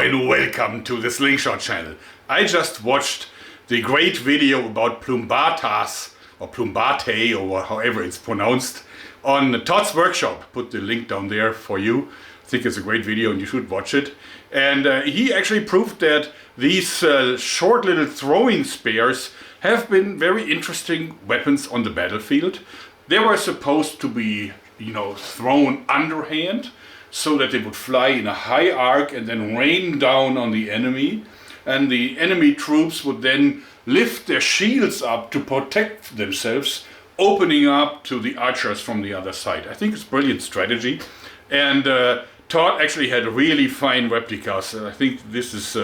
and welcome to the Slingshot channel. I just watched the great video about plumbatas, or plumbate, or however it's pronounced, on Todd's workshop. Put the link down there for you. I think it's a great video and you should watch it. And he actually proved that these short little throwing spears have been very interesting weapons on the battlefield. They were supposed to be, thrown underhand, so that they would fly in a high arc and then rain down on the enemy. And the enemy troops would then lift their shields up to protect themselves, opening up to the archers from the other side. I think it's a brilliant strategy. And Todd actually had really fine replicas. I think this is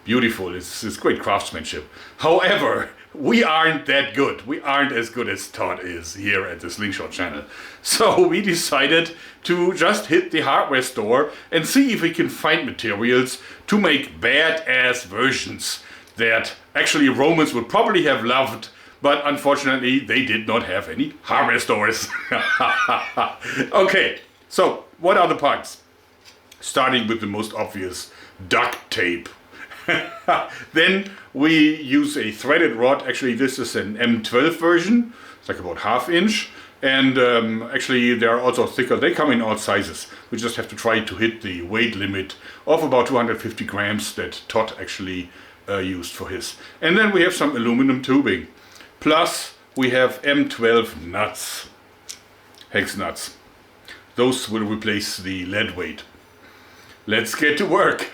beautiful. It's great craftsmanship. However, we aren't that good. We aren't as good as Todd is here at the Slingshot channel. So we decided to just hit the hardware store and see if we can find materials to make badass versions that actually Romans would probably have loved, but unfortunately they did not have any hardware stores. Okay, so what are the parts? Starting with the most obvious, duct tape. Then we use a threaded rod. Actually, this is an M12 version. It's like about ½ inch. And actually, they are also thicker. They come in all sizes. We just have to try to hit the weight limit of about 250 grams that Todd actually used for his. And then we have some aluminum tubing. Plus, we have M12 nuts, hex nuts. Those will replace the lead weight. Let's get to work.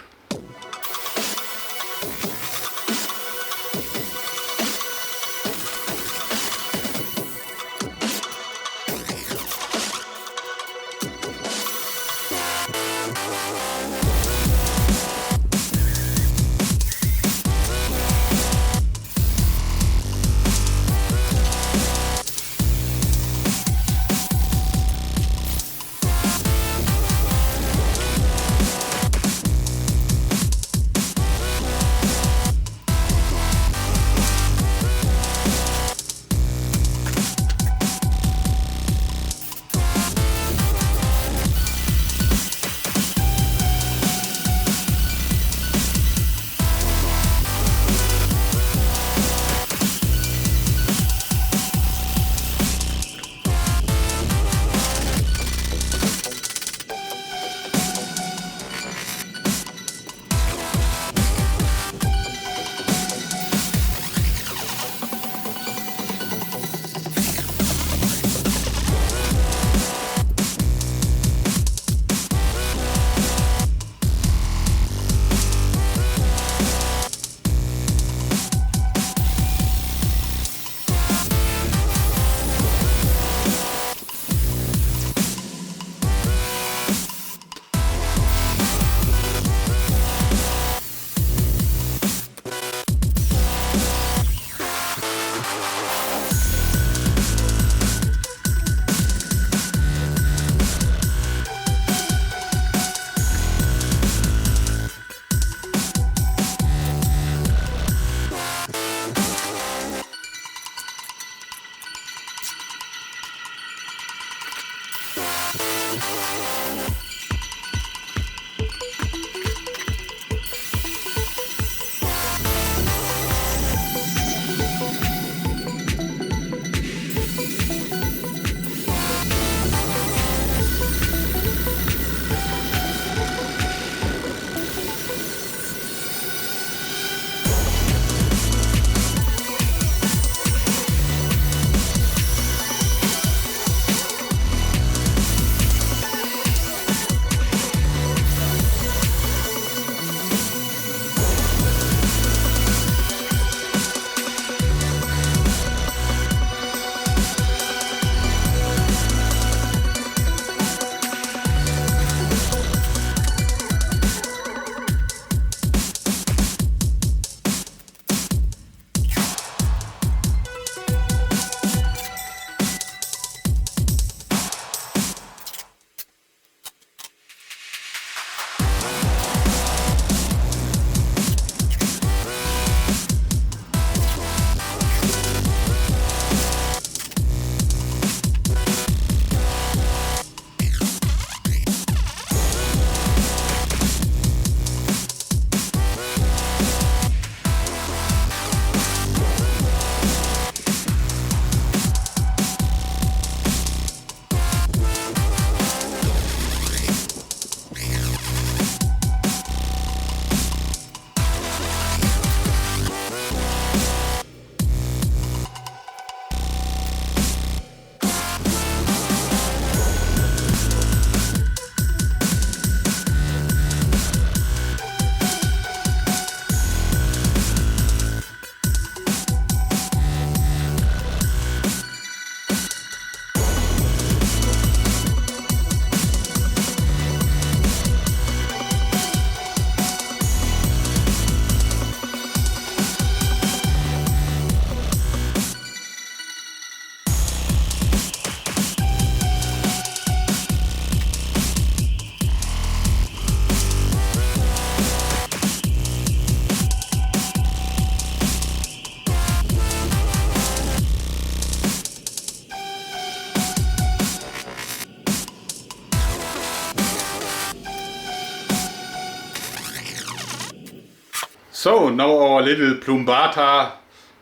So now our little plumbata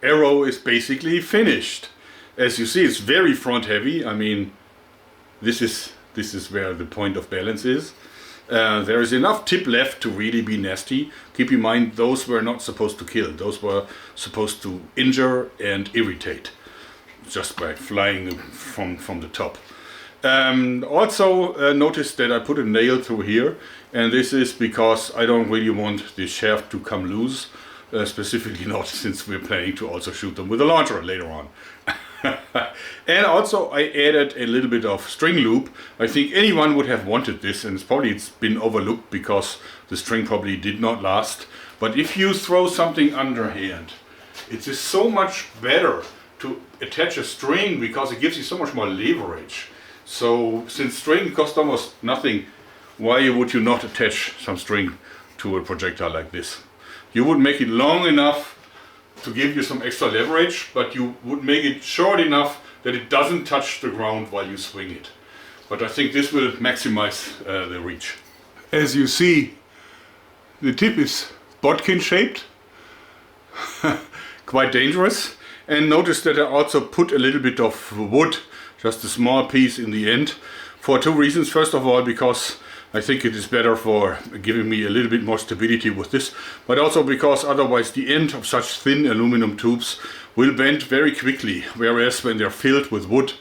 arrow is basically finished. As you see, it's very front heavy. I mean, this is where the point of balance is. There is enough tip left to really be nasty. Keep in mind, those were not supposed to kill. Those were supposed to injure and irritate, just by flying from the top. Also notice that I put a nail through here, and this is because I don't really want the shaft to come loose, specifically not since we're planning to also shoot them with a launcher later on. And also I added a little bit of string loop. I think anyone would have wanted this, and it's been overlooked because the string probably did not last. But if you throw something underhand, it is so much better to attach a string because it gives you so much more leverage. So since string costs almost nothing, why would you not attach some string to a projectile like this? You would make it long enough to give you some extra leverage, but you would make it short enough that it doesn't touch the ground while you swing it. But I think this will maximize the reach. As you see, the tip is bodkin shaped, quite dangerous. And notice that I also put a little bit of wood, just a small piece in the end, for two reasons. First of all, because I think it is better for giving me a little bit more stability with this, but also because otherwise the end of such thin aluminum tubes will bend very quickly, whereas when they're filled with wood,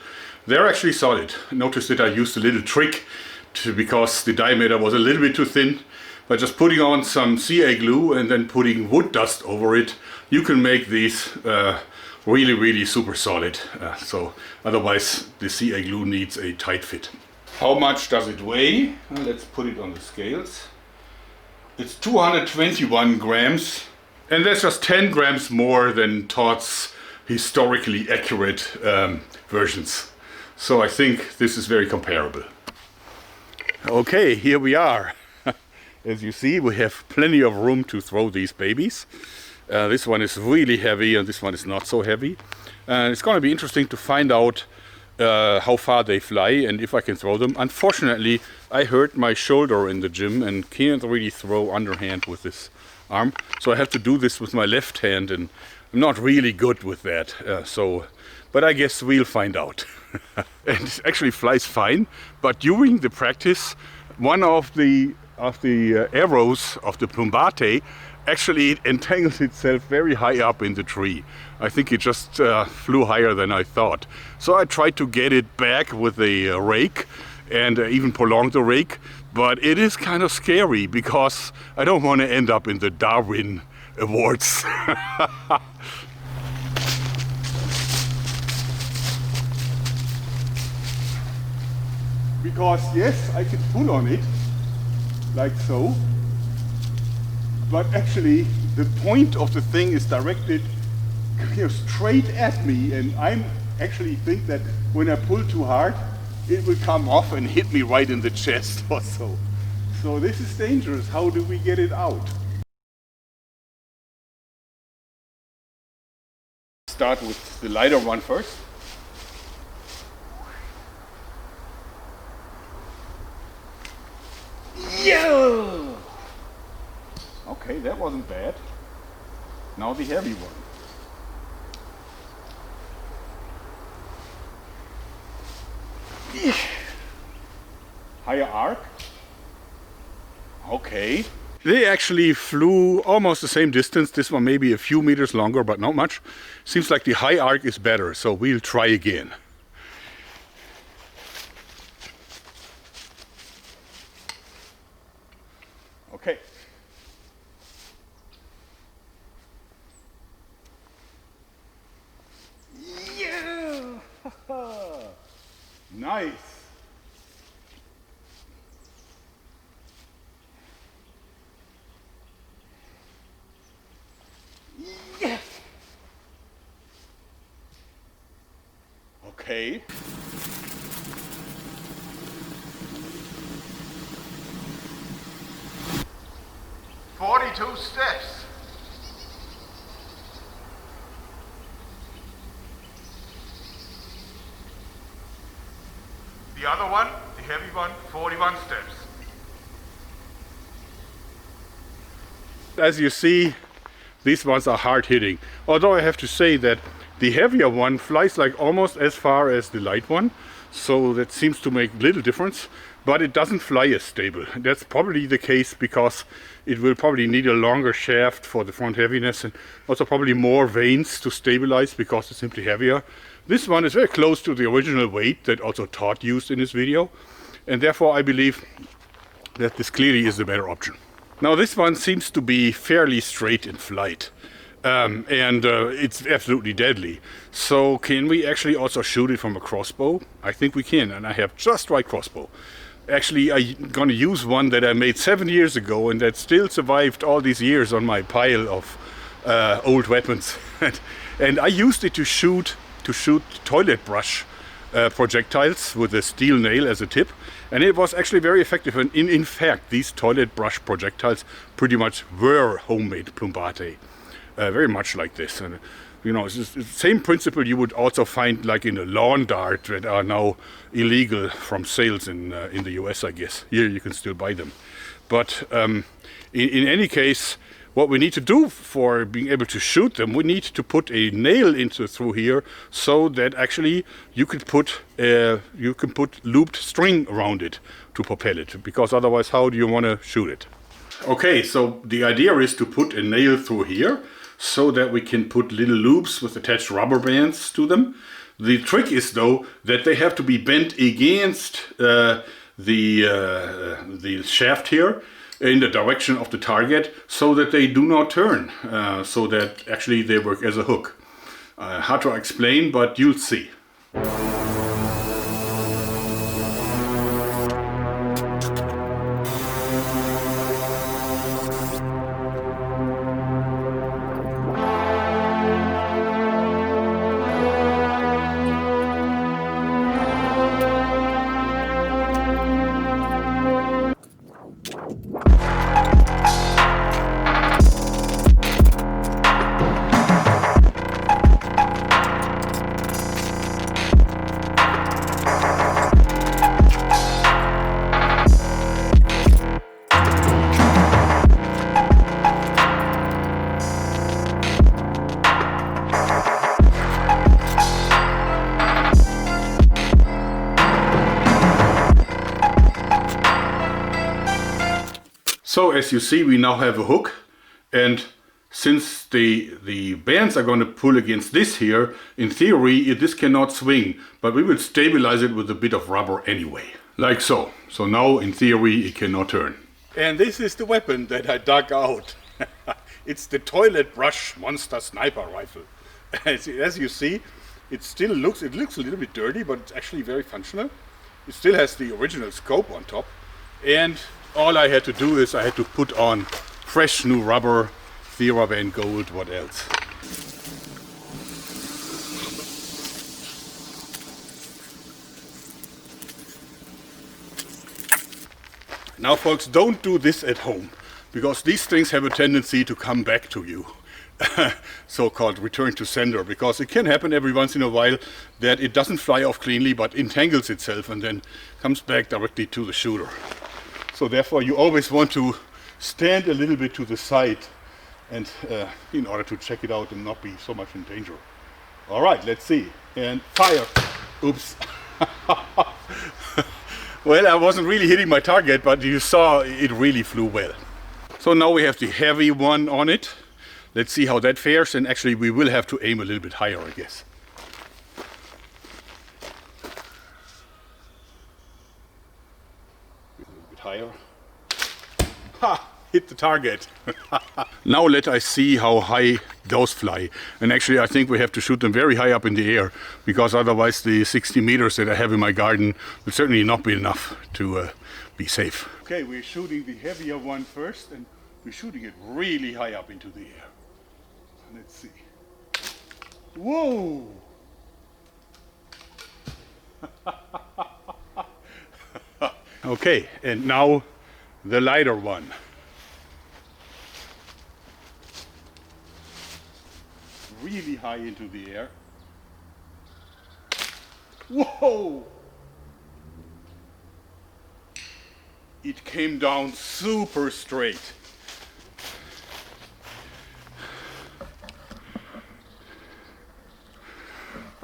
they're actually solid. Notice that I used a little trick because the diameter was a little bit too thin. By just putting on some CA glue and then putting wood dust over it, you can make these really super solid. So otherwise the CA glue needs a tight fit. How much does it weigh? Let's put it on the scales. It's 221 grams, and that's just 10 grams more than Todd's historically accurate versions. So I think this is very comparable. Okay, here we are. As you see, we have plenty of room to throw these babies. This one is really heavy and this one is not so heavy. It's going to be interesting to find out how far they fly and if I can throw them. Unfortunately, I hurt my shoulder in the gym and can't really throw underhand with this arm. So I have to do this with my left hand, and I'm not really good with that. But I guess we'll find out. And it actually flies fine, but during the practice, one of the arrows of the plumbate actually entangled itself very high up in the tree. I think it just flew higher than I thought. So I tried to get it back with a rake and even prolong the rake, but it is kind of scary because I don't want to end up in the Darwin Awards. Because yes, I can pull on it, like so, but actually the point of the thing is directed straight at me, and I actually think that when I pull too hard, it will come off and hit me right in the chest or so. So this is dangerous. How do we get it out? Start with the lighter one first. Yeah! Okay, that wasn't bad. Now the heavy one. Higher arc. Okay. They actually flew almost the same distance. This one maybe a few meters longer, but not much. Seems like the high arc is better, so we'll try again. Okay. Yeah! Nice. Yes. Okay. "42 steps. The other one, the heavy one, 41 steps. As you see, These ones are hard hitting. Although I have to say that the heavier one flies like almost as far as the light one. So that seems to make little difference. But it doesn't fly as stable. That's probably the case because it will probably need a longer shaft for the front heaviness and also probably more vanes to stabilize because it's simply heavier. This one is very close to the original weight that also Todd used in his video, and therefore I believe that this clearly is the better option. Now this one seems to be fairly straight in flight, and it's absolutely deadly. So can we actually also shoot it from a crossbow? I think we can, and I have just right crossbow. Actually, I'm gonna use one that I made 7 years ago and that still survived all these years on my pile of old weapons. And I used it to shoot toilet brush projectiles with a steel nail as a tip, and it was actually very effective. And in fact, these toilet brush projectiles pretty much were homemade plumbatae, very much like this. And you know, it's the same principle you would also find like in a lawn dart that are now illegal from sales in the US, I guess. Here you can still buy them. But in any case, what we need to do for being able to shoot them, we need to put a nail through here so that actually you can put looped string around it to propel it. Because otherwise, how do you want to shoot it? Okay, so the idea is to put a nail through here, so that we can put little loops with attached rubber bands to them. The trick is though that they have to be bent against the shaft here in the direction of the target so that they do not turn, so that actually they work as a hook. Hard to explain, but you'll see. So as you see, we now have a hook, and since the bands are going to pull against this here, in theory this cannot swing, but we will stabilize it with a bit of rubber anyway, like so. So now in theory it cannot turn. And this is the weapon that I dug out. It's the toilet brush monster sniper rifle. As you see, it looks a little bit dirty, but it's actually very functional. It still has the original scope on top, and all I had to do is I had to put on fresh new rubber, TheraBand Gold, what else. Now folks, don't do this at home, because these things have a tendency to come back to you. So-called return to sender, because it can happen every once in a while that it doesn't fly off cleanly but entangles itself and then comes back directly to the shooter. So therefore you always want to stand a little bit to the side and in order to check it out and not be so much in danger. All right, let's see. And fire. Oops. Well, I wasn't really hitting my target, but you saw it really flew well. So now we have the heavy one on it. Let's see how that fares, and actually we will have to aim a little bit higher, I guess. A little bit higher. Ha! Hit the target. Now let us see how high those fly. And actually I think we have to shoot them very high up in the air, because otherwise the 60 meters that I have in my garden will certainly not be enough to be safe. Okay, we're shooting the heavier one first, and we're shooting it really high up into the air. Let's see. Whoa! Okay, and now the lighter one. Really high into the air. Whoa! It came down super straight.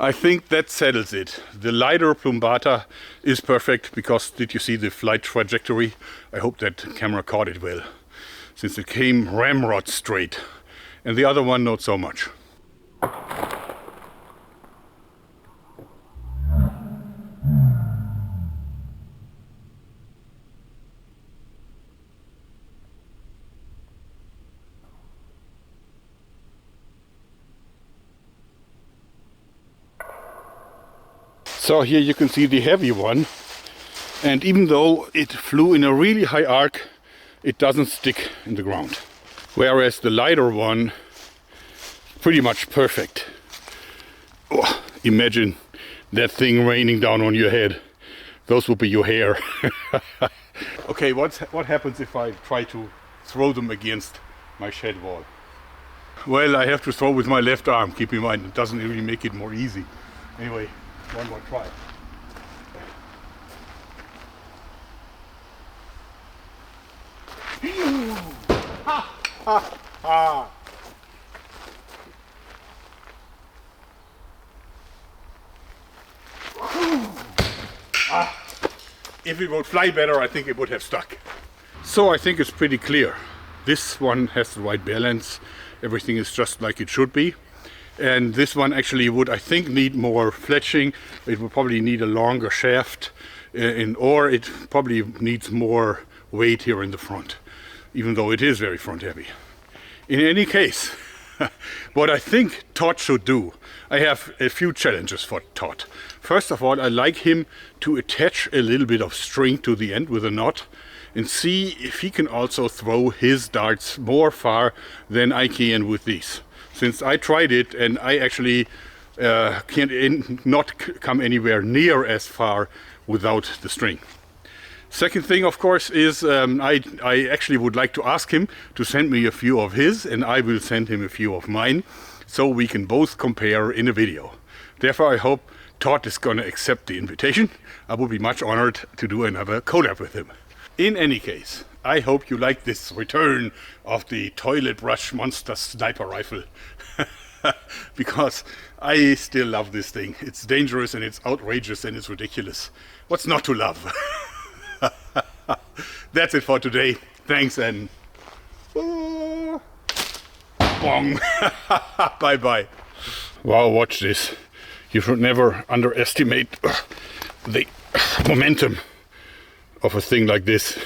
I think that settles it. The lighter plumbata is perfect because did you see the flight trajectory? I hope that camera caught it well, since it came ramrod straight. And the other one not so much. So here you can see the heavy one, and even though it flew in a really high arc, it doesn't stick in the ground. Whereas the lighter one, pretty much perfect. Oh, imagine that thing raining down on your head. Those would be your hair. Okay, what happens if I try to throw them against my shed wall? Well, I have to throw with my left arm. Keep in mind, it doesn't really make it more easy. Anyway, one more try. Ha, ha, ha. If it would fly better, I think it would have stuck. So I think it's pretty clear. This one has the right balance. Everything is just like it should be. And this one actually would, I think, need more fletching. It would probably need a longer shaft, or it probably needs more weight here in the front, even though it is very front heavy. In any case, what I think Todd should do, I have a few challenges for Todd. First of all, I like him to attach a little bit of string to the end with a knot and see if he can also throw his darts more far than I can with these. Since I tried it and I actually not come anywhere near as far without the string. Second thing, of course, is I actually would like to ask him to send me a few of his, and I will send him a few of mine, so we can both compare in a video. Therefore, I hope Todd is going to accept the invitation. I would be much honored to do another collab with him. In any case, I hope you like this return of the toilet brush monster sniper rifle. Because I still love this thing. It's dangerous and it's outrageous and it's ridiculous. What's not to love? That's it for today. Thanks and bong. Bye bye. Wow, watch this. You should never underestimate the momentum of a thing like this.